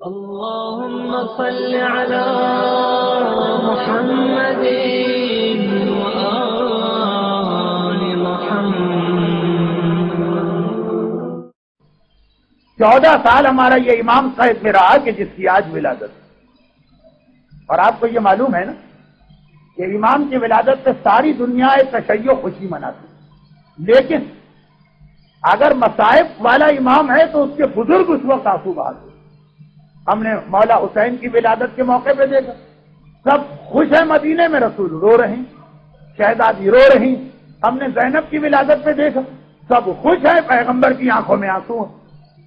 اللهم صل على محمد وآل محمد۔ 14 سال ہمارا یہ امام قید میں رہا کہ جس کی آج ولادت، اور آپ کو یہ معلوم ہے نا کہ امام کی ولادت پہ ساری دنیا تشیع خوشی مناتی، لیکن اگر مصائب والا امام ہے تو اس کے بزرگ اس وقت آنسو بہاتے۔ ہم نے مولا حسین کی ولادت کے موقع پہ دیکھا، سب خوش ہیں، مدینے میں رسول رو رہے ہیں، شہزادی رو رہی۔ ہم نے زینب کی ولادت پہ دیکھا، سب خوش ہیں، پیغمبر کی آنکھوں میں آنسو ہیں۔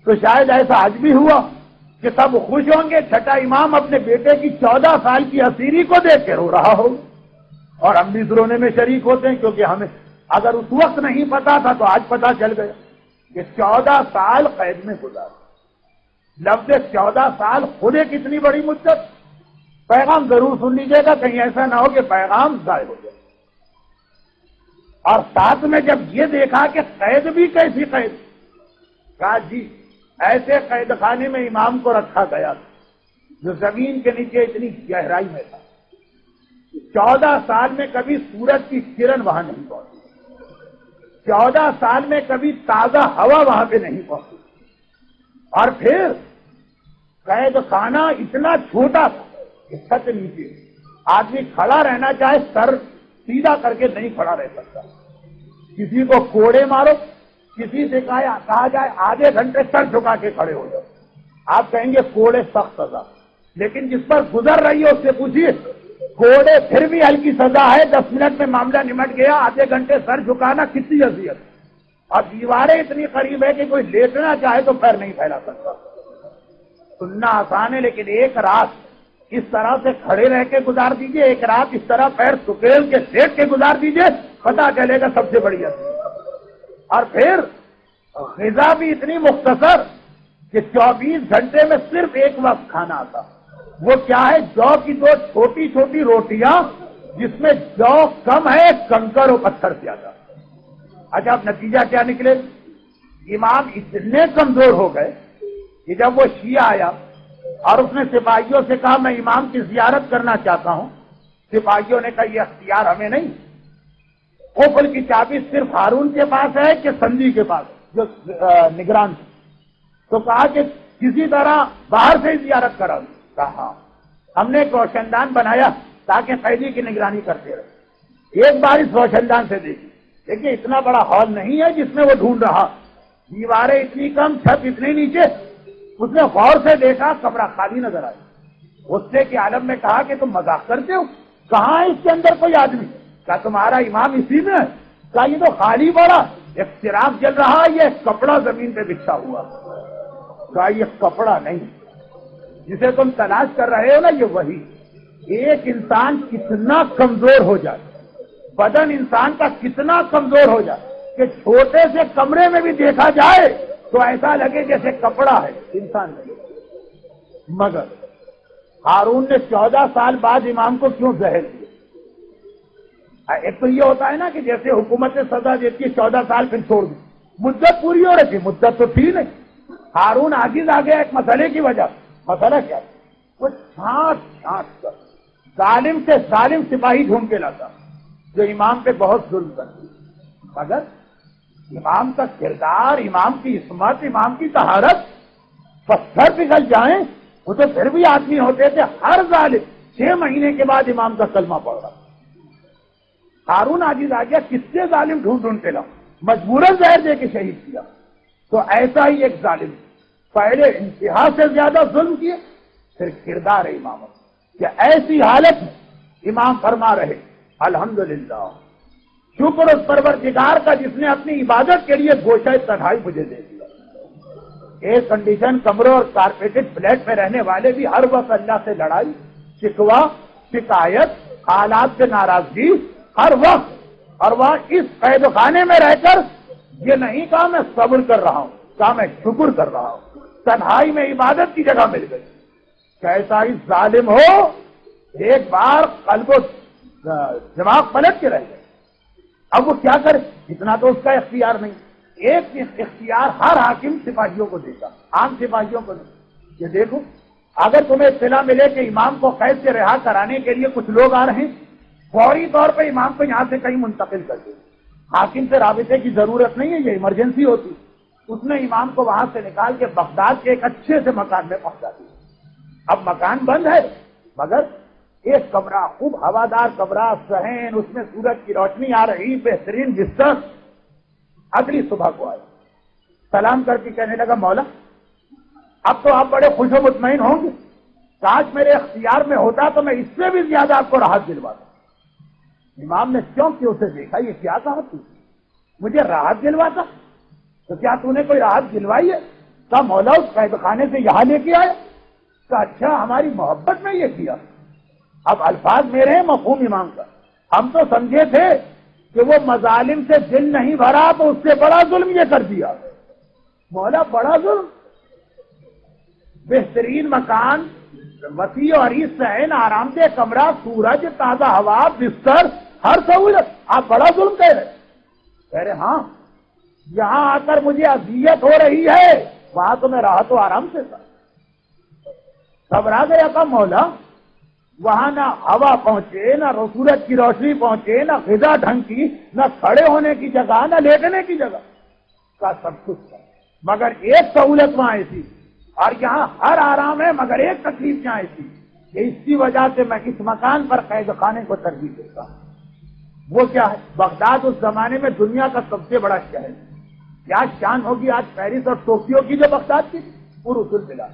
تو شاید ایسا آج بھی ہوا کہ سب خوش ہوں گے، چھٹا امام اپنے بیٹے کی 14 سال کی اسیری کو دیکھ کے رو رہا ہو، اور ہم بھی اس رونے میں شریک ہوتے ہیں، کیونکہ ہمیں اگر اس وقت نہیں پتا تھا تو آج پتا چل گیا کہ 14 سال قید میں گزارے۔ لفظ 14 سال خود ایک اتنی بڑی مدت۔ پیغام ضرور سن لیجیے گا، کہیں ایسا نہ ہو کہ پیغام ضائع ہو جائے۔ اور ساتھ میں جب یہ دیکھا کہ قید بھی کیسی قید، کہا جی ایسے قید خانے میں امام کو رکھا گیا جو زمین کے نیچے اتنی گہرائی میں تھا، 14 سال میں کبھی سورج کی کرن وہاں نہیں پہنچی، 14 سال میں کبھی تازہ ہوا وہاں پہ نہیں پہنچی، اور پھر قید خانہ اتنا چھوٹا تھا کہ چھت نیچے آدمی کھڑا رہنا چاہے سر سیدھا کر کے نہیں کھڑا رہ سکتا۔ کسی کو کوڑے مارو، کسی سے کہا جائے آدھے گھنٹے سر جھکا کے کھڑے ہو جاؤ، آپ کہیں گے کوڑے سخت سزا، لیکن جس پر گزر رہی ہے اس سے پوچھیے کوڑے پھر بھی ہلکی سزا ہے، 10 منٹ میں معاملہ نمٹ گیا، آدھے گھنٹے سر جھکانا کتنی اذیت۔ اور دیواریں اتنی قریب ہے کہ کوئی لیٹنا چاہے تو پیر نہیں پھیلا سکتا۔ سننا آسان ہے، لیکن ایک رات اس طرح سے کھڑے رہ کے گزار دیجئے، ایک رات اس طرح پیر سکیل کے لیٹ کے گزار دیجئے، پتا چلے گا سب سے بڑی اذیت۔ اور پھر غذا بھی اتنی مختصر کہ 24 گھنٹے میں صرف ایک وقت کھانا آتا۔ وہ کیا ہے؟ جو کی دو چھوٹی چھوٹی روٹیاں جس میں جو کم ہے کنکر و پتھر زیادہ۔ اچھا اب نتیجہ کیا نکلے؟ امام اتنے کمزور ہو گئے کہ جب وہ شیعہ آیا اور اس نے سپاہیوں سے کہا میں امام کی زیارت کرنا چاہتا ہوں، سپاہیوں نے کہا یہ اختیار ہمیں نہیں، قفل کی چابی صرف ہارون کے پاس ہے کہ سندھی کے پاس جو نگران تھے؟ تو کہا کہ کسی طرح باہر سے ہی زیارت کرا۔ کہا ہم نے ایک روشن دان بنایا تاکہ قیدی کی نگرانی کرتے رہے۔ ایک بار اس روشن دان سے دیکھی، دیکھیے اتنا بڑا ہال نہیں ہے جس میں وہ ڈھونڈ رہا، دیواریں اتنی کم، چھت اتنی نیچے۔ اس نے غور سے دیکھا، کمرہ خالی نظر آیا۔ غصے کے عالم میں کہا کہ تم مذاق کرتے ہو، کہاں ہے اس کے اندر کوئی آدمی؟ کہا تمہارا امام اسی میں ہے۔ کہا یہ تو خالی پڑا، ایک چراغ جل رہا، یہ کپڑا زمین پہ بچھا ہوا۔ کہا یہ کپڑا نہیں، جسے تم تلاش کر رہے ہو نا یہ وہی۔ ایک انسان کتنا کمزور ہو جائے، بدن انسان کا کتنا کمزور ہو جائے کہ چھوٹے سے کمرے میں بھی دیکھا جائے تو ایسا لگے جیسے کپڑا ہے، انسان نہیں۔ مگر ہارون نے 14 سال بعد امام کو کیوں زہر دیا؟ ایک تو یہ ہوتا ہے نا کہ جیسے حکومت سے سزا دیتی ہے 14 سال پھر چھوڑ دی، مدت پوری ہو رہی تھی، مدت تو تھی نہیں۔ ہارون عاجز آ گیا ایک مسئلے کی وجہ۔ مسئلہ کیا؟ وہ چھانٹ کر ظالم سے ظالم سپاہی ڈھونڈ کے لاتا جو امام پہ بہت ظلم کرتی، مگر امام کا کردار، امام کی عصمت، امام کی طہارت پتھر پگھل جائیں وہ تو پھر بھی آدمی ہوتے تھے۔ ہر ظالم 6 مہینے کے بعد امام کا کلمہ پڑھ رہا۔ ہارون عاجز آ گیا، کس سے ظالم ڈھونڈ کے لاؤ، مجبوراً زہر دے کے شہید کیا۔ تو ایسا ہی ایک ظالم پہلے انتہا سے زیادہ ظلم کیے، پھر کردار امامت کہ ایسی حالت میں امام فرما رہے الحمدللہ شکر اس پروردگار کا جس نے اپنی عبادت کے لیے گوشہ تنہائی مجھے دے دیا۔ ایئر کنڈیشن کمروں اور کارپیٹڈ فلیٹ میں رہنے والے بھی ہر وقت اللہ سے لڑائی، شکوہ، شکایت، حالات سے ناراضگی ہر وقت، اور وہاں اس قید خانے میں رہ کر یہ نہیں کہا میں صبر کر رہا ہوں، کہا میں شکر کر رہا ہوں، تنہائی میں عبادت کی جگہ مل گئی۔ کیسا ہی ظالم ہو ایک بار قلب و دماغ پلٹ کے رہ گئے۔ اب وہ کیا کرے؟ اتنا تو اس کا اختیار نہیں۔ ایک اختیار ہر حاکم سپاہیوں کو دیتا، عام سپاہیوں کو نہیں۔ یہ دیکھو اگر تمہیں اطلاع ملے کہ امام کو قید سے رہا کرانے کے لیے کچھ لوگ آ رہے ہیں، فوری طور پہ امام کو یہاں سے کہیں منتقل کر دیں. حاکم سے رابطے کی ضرورت نہیں ہے، یہ ایمرجنسی ہوتی. اس نے امام کو وہاں سے نکال کے بغداد کے ایک اچھے سے مکان میں پہنچا دیا. اب مکان بند ہے، مگر ایک کمرہ، خوب ہوادار کمرہ، صحن، اس میں سورج کی روشنی آ رہی، بہترین بستر. اگلی صبح کو آئے، سلام کر کے کہنے لگا مولا اب تو آپ بڑے خوش و مطمئن ہوں گے، کاش میرے اختیار میں ہوتا تو میں اس سے بھی زیادہ آپ کو راحت دلواتا. امام نے کیوں کہ اسے دیکھا، یہ کیا کہا تو مجھے راحت دلواتا؟ تو کیا تو نے کوئی راحت دلوائی ہے؟ کہا مولا اس قید خانے سے یہاں لے کے آئے. کہا اچھا ہماری محبت میں یہ کیا. اب الفاظ میرے ہیں، مفہوم امام کا. ہم تو سمجھے تھے کہ وہ مظالم سے دل نہیں بھرا تو اس سے بڑا ظلم یہ کر دیا. مولا بڑا ظلم؟ بہترین مکان، وسیع اور صحن، آرام دہ کمرہ، سورج، تازہ ہوا، بستر، ہر سہولت، آپ بڑا ظلم کہہ رہے ہاں یہاں آ کر مجھے اذیت ہو رہی ہے، وہاں تو میں راحت و آرام سے تھا. گھبرا گیا تھا مولا، وہاں نہ ہوا پہنچے، نہ سورج کی روشنی پہنچے، نہ غذا ڈھنگ کی، نہ کھڑے ہونے کی جگہ، نہ لیٹنے کی جگہ. کا سب کچھ تھا مگر ایک سہولت وہاں ایسی، اور یہاں ہر آرام ہے مگر ایک تکلیف یہاں ایسی کہ اس کی وجہ سے میں اس مکان پر قید خانے کو ترجیح دیتا ہوں. وہ کیا ہے؟ بغداد اس زمانے میں دنیا کا سب سے بڑا شہر ہے. کیا شان ہوگی آج پیرس اور ٹوکیو کی جو بغداد کی پورا ملا.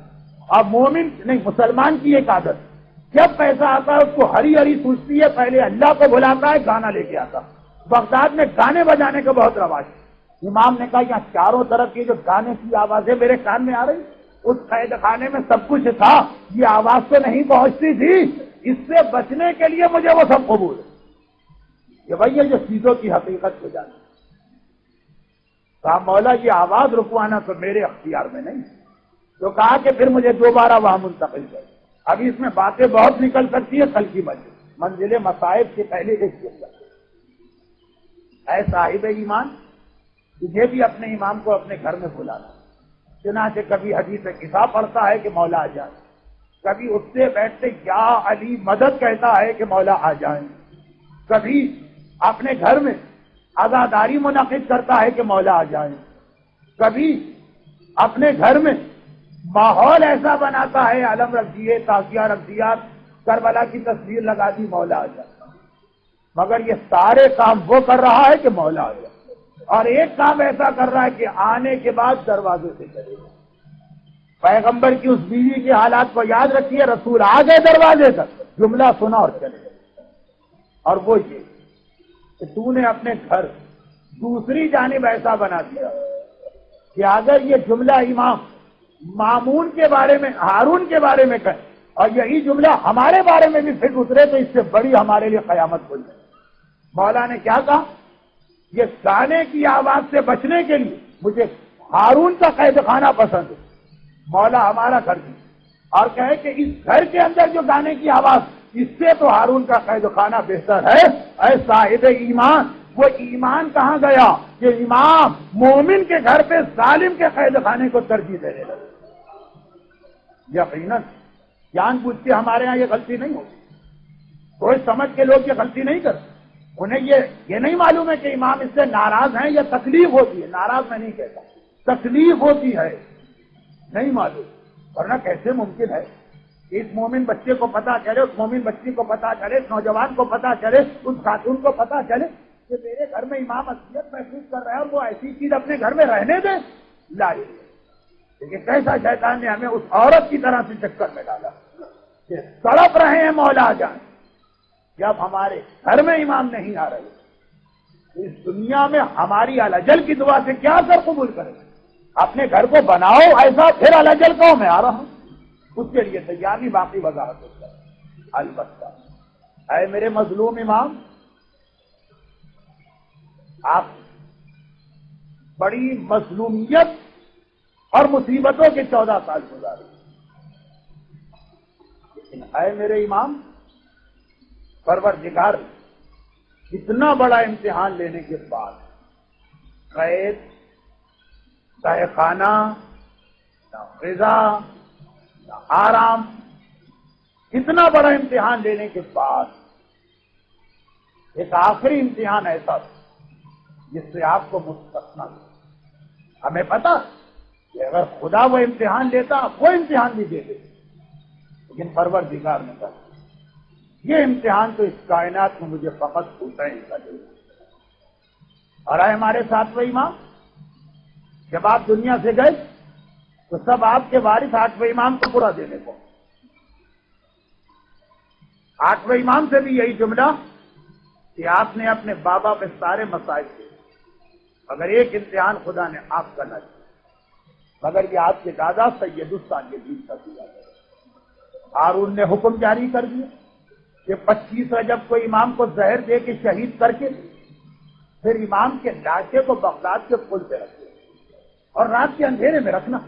اور مومن نہیں، مسلمان کی ایک عادت، جب پیسہ آتا ہے اس کو ہری ہری سوچتی ہے، پہلے اللہ کو بلاتا ہے، گانا لے کے آتا. بغداد میں گانے بجانے کا بہت رواج ہے. امام نے کہا یہاں چاروں طرف یہ جو گانے کی آوازیں میرے کان میں آ رہی، اس قید خانے میں سب کچھ تھا، یہ آواز تو نہیں پہنچتی تھی. اس سے بچنے کے لیے مجھے وہ سب قبول ہے. یہ بھائی یہ جو چیزوں کی حقیقت کو جانا. کہا مولا یہ آواز رکوانا تو میرے اختیار میں نہیں. تو کہا کہ پھر مجھے دوبارہ وہاں منتقل کر. ابھی اس میں باتیں بہت نکل سکتی ہے، کل کی منزل مصائب سے پہلے ایک جملہ. اے صاحب ایمان، تجھے بھی اپنے امام کو اپنے گھر میں بلانا. چنانچہ کبھی حدیث قصہ پڑھتا ہے کہ مولا آ جائیں، کبھی اس سے بیٹھتے یا علی مدد کہتا ہے کہ مولا آ جائیں، کبھی اپنے گھر میں عزاداری منعقد کرتا ہے کہ مولا آ جائیں، کبھی اپنے گھر میں ماحول ایسا بناتا ہے، علم رکھ دیے، تازیہ رکھ دیا، کربلا کی تصویر لگا دی، مولا آ جائے. مگر یہ سارے کام وہ کر رہا ہے کہ مولا آ جائے. اور ایک کام ایسا کر رہا ہے کہ آنے کے بعد دروازے سے چلے گا. پیغمبر کی اس بیوی کے حالات کو یاد رکھیے، رسول آ گئے دروازے تک، جملہ سنا اور چلے گئے. اور وہ یہ کہ تو نے اپنے گھر دوسری جانب ایسا بنا دیا کہ اگر یہ جملہ امام مامون کے بارے میں، ہارون کے بارے میں کہے اور یہی جملہ ہمارے بارے میں بھی پھر اترے تو اس سے بڑی ہمارے لیے قیامت ہو جائے. مولا نے کیا کہا؟ یہ گانے کی آواز سے بچنے کے لیے مجھے ہارون کا قید خانہ پسند ہے. مولا ہمارا گھر دی اور کہے کہ اس گھر کے اندر جو گانے کی آواز، اس سے تو ہارون کا قید خانہ بہتر ہے. اے صاحب ایمان، وہ ایمان کہاں گیا کہ امام مومن کے گھر پہ ظالم کے قید خانے کو ترجیح دینے لگے. یقیناً جان بوجھ کے ہمارے ہاں یہ غلطی نہیں ہوتی. کوئی سمجھ کے لوگ یہ غلطی نہیں کرتے. انہیں یہ نہیں معلوم ہے کہ امام اس سے ناراض ہیں یا تکلیف ہوتی ہے. ناراض میں نہیں کہتا، تکلیف ہوتی ہے، نہیں معلوم. ورنہ کیسے ممکن ہے کہ اس مومن بچے کو پتا چلے، اس مومن بچی کو پتا چلے، اس نوجوان کو پتا چلے، اس خاتون کو پتا چلے کہ میرے گھر میں امام اذیت محسوس کر رہا ہے اور وہ ایسی چیز اپنے گھر میں رہنے دے. لائی لیکن کیسا شیطان نے ہمیں اس عورت کی طرح سے چکر میں ڈالا کہ تڑپ رہے ہیں مولا آ جائیں. جب ہمارے گھر میں امام نہیں آ رہے، اس دنیا میں ہماری الاجل کی دعا سے کیا اثر قبول کرے؟ اپنے گھر کو بناؤ ایسا، پھر الاجل کہو میں آ رہا ہوں. اس کے لیے تیار نہیں، باقی وضاحت ہوتا ہے. البتہ اے میرے مظلوم امام، آپ بڑی مظلومیت اور مصیبتوں کے 14 سال گزارے، لیکن اے میرے امام، پروردگار اتنا بڑا امتحان لینے کے بعد قید، تہہ خانہ، نہ غذا، نہ آرام، اتنا بڑا امتحان لینے کے بعد ایک آخری امتحان ایسا جس سے آپ کو مستثنا ہو۔ ہمیں پتا کہ اگر خدا وہ امتحان لیتا وہ امتحان بھی دے دے، لیکن پروردگار نے کہا یہ امتحان تو اس کائنات میں مجھے فقط حسین کا دے۔ اور آئے ہمارے ساتویں امام، جب آپ دنیا سے گئے تو سب آپ کے وارث آٹھویں امام کو پورا دینے کو، آٹھویں امام سے بھی یہی جملہ کہ آپ نے اپنے بابا پہ سارے مسائل کیے، مگر ایک امتحان خدا نے آپ کا نہ دیا، مگر یہ آپ کے دادا سید الصالحین کا دیا۔ ہارون نے حکم جاری کر دیا کہ 25 رجب کو امام کو زہر دے کے شہید کر کے پھر امام کے لاشے کو بغداد کے پل پہ رکھے اور رات کے اندھیرے میں رکھنا۔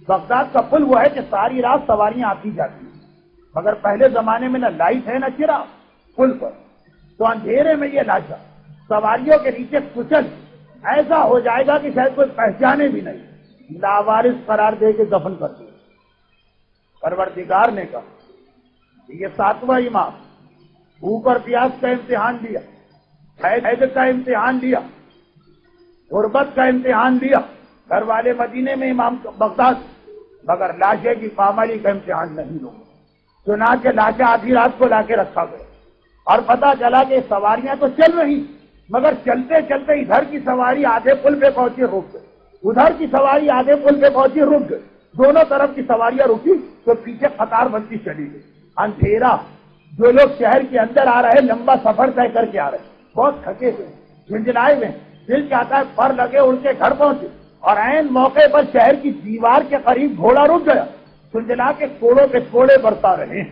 بغداد کا پل وہ ہے کہ ساری رات سواریاں آتی جاتی ہیں، مگر پہلے زمانے میں نہ لائٹ ہے نہ چراغ پل پر، تو اندھیرے میں یہ لاشا سواریوں کے نیچے کچل ایسا ہو جائے گا کہ شاید کوئی پہچانے بھی نہیں، لاوارث قرار دے کے دفن کر دیا۔ پروردگار نے کہا یہ ساتواں امام بھوک اور پیاس کا امتحان لیا، قید کا امتحان لیا، غربت کا امتحان لیا، گھر والے مدینے میں امام بغداد، مگر لاشے کی پامالی کا امتحان نہیں لوں گا۔ چنانچہ لاشا آدھی رات کو لا کے رکھا گیا اور پتا چلا کہ سواریاں تو چل رہی مگر چلتے چلتے ادھر کی سواری آدھے پل پہ پہنچی رک گئی، ادھر کی سواری آدھے پل پہ پہنچی رک گئی، دونوں طرف کی سواریاں رکی تو پیچھے قطار بنتی چلی گئی۔ اندھیرا، جو لوگ شہر کے اندر آ رہے لمبا سفر طے کر کے آ رہے بہت تھکے ہوئے جھنجھلائے ہوئے، دل چاہتا ہے پر لگے ان کے گھر پہنچے، اور عین موقع پر شہر کی دیوار کے قریب گھوڑا رک گیا، جھنجھلا کے کوڑوں پہ کوڑے برتا رہے،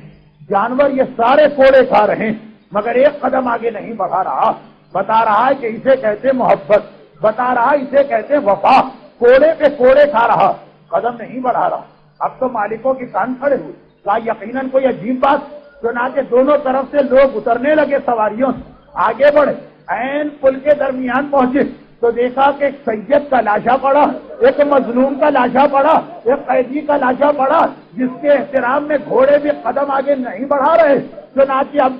جانور یہ سارے کوڑے کھا رہے مگر ایک قدم آگے نہیں بڑھا رہا، بتا رہا ہے کہ اسے کہتے محبت، بتا رہا اسے کہتے وفا، کوڑے پہ کوڑے کھا رہا، قدم نہیں بڑھا رہا۔ اب تو مالکوں کی کان کھڑے ہوئے، کہا یقیناً کوئی عجیب بات، چنانچہ دونوں طرف سے لوگ اترنے لگے سواریوں سے، آگے بڑھے، عین پل کے درمیان پہنچے تو دیکھا کہ ایک سید کا لاشا پڑا، ایک مظلوم کا لاشا پڑا، ایک قیدی کا لاشا پڑا، جس کے احترام میں گھوڑے بھی قدم آگے نہیں بڑھا رہے۔ چنانچہ اب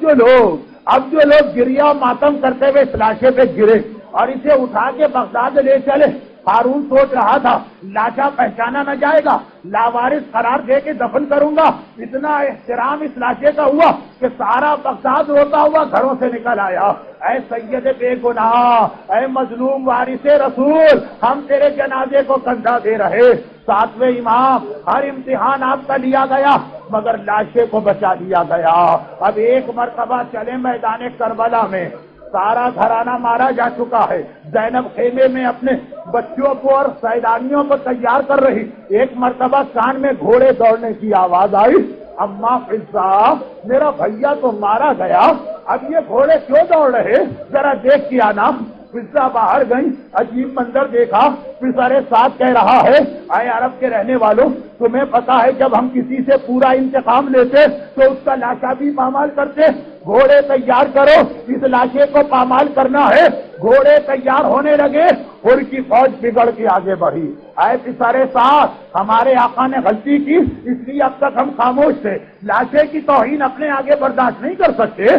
جو لوگ گریا ماتم کرتے ہوئے اس لاشے پہ گرے اور اسے اٹھا کے بغداد لے چلے۔ ہارون سوچ رہا تھا لاشا پہچانا نہ جائے گا، لاوارث قرار دے کے دفن کروں گا۔ اتنا احترام اس لاشے کا ہوا کہ سارا بغداد روتا ہوا گھروں سے نکل آیا، اے سید بے گناہ، اے مظلوم وارث رسول، ہم تیرے جنازے کو کندھا دے رہے۔ ساتویں امام، ہر امتحان آپ کا لیا گیا مگر لاشے کو بچا لیا گیا۔ اب ایک مرتبہ چلے میدان کربلا میں، سارا گھرانہ مارا جا چکا ہے، زینب خیمے میں اپنے بچوں کو اور سیدانیوں کو تیار کر رہی، ایک مرتبہ کان میں گھوڑے دوڑنے کی آواز آئی، اماں فضا میرا بھیا تو مارا گیا، اب یہ گھوڑے کیوں دوڑ رہے، ذرا دیکھ کے آنا۔ فضا باہر گئی، عجیب منظر دیکھا، پسرے ساتھ کہہ رہا ہے اے عرب کے رہنے والوں، تمہیں پتا ہے جب ہم کسی سے پورا انتقام لیتے تو اس کا لاشا بھی پامال کرتے، گھوڑے تیار کرو، اس لاشے کو پامال کرنا ہے۔ گھوڑے تیار ہونے لگے، اور کی فوج بگڑ کے آگے بڑھی۔ اے پسرے ساتھ، ہمارے آقا نے غلطی کی اس لیے اب تک ہم خاموش تھے، لاشے کی توہین اپنے آگے برداشت نہیں کر سکتے۔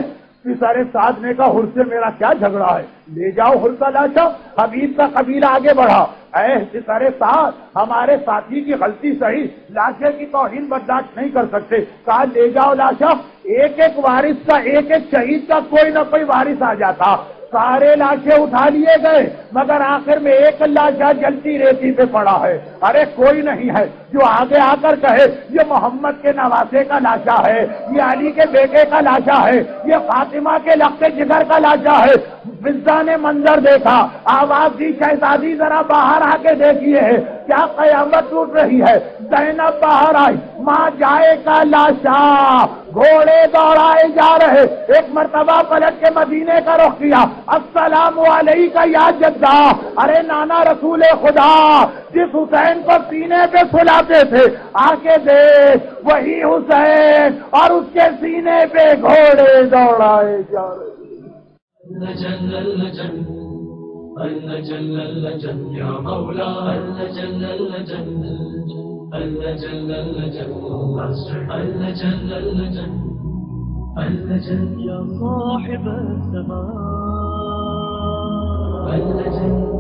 سارے ساتھ نے کہا حر سے میرا کیا جھگڑا ہے، لے جاؤ حر کا لاشا۔ حبیب کا قبیلہ آگے بڑھا، اے سارے ساتھ ہمارے ساتھی کی غلطی صحیح، لاشے کی توہین برداشت نہیں کر سکتے، کہا لے جاؤ لاشا۔ ایک ایک وارث کا، ایک ایک شہید کا کوئی نہ کوئی وارث آ جاتا، سارے لاشیں اٹھا لیے گئے مگر آخر میں ایک لاشا جلتی ریتی پہ پڑا ہے۔ ارے کوئی نہیں ہے جو آگے آ کر کہے یہ محمد کے نواسے کا لاشا ہے، یہ علی کے بیٹے کا لاشا ہے، یہ فاطمہ کے لقب جگر کا لاشا ہے۔ فضا نے منظر دیکھا، آواز دی شہزادی ذرا باہر آ کے دیکھیے کیا قیامت ٹوٹ رہی ہے۔ زینب باہر آئی، ماں جائے کا لاشا، گھوڑے دوڑائے جا رہے، ایک مرتبہ پلٹ کے مدینے کا رخ کیا، السلام علیکہ یا جدہ، ارے نانا رسول خدا جس حسین کو سینے پہ سلاتے تھے آگے دیکھ وہی حسین اور اس کے سینے پہ گھوڑے دوڑائے جا رہے۔ لجن اللجن اللجن اللجن یا مولا اللجن اللجن اللجن اللجن اللجن اللجن يا صاحب السماء اللجن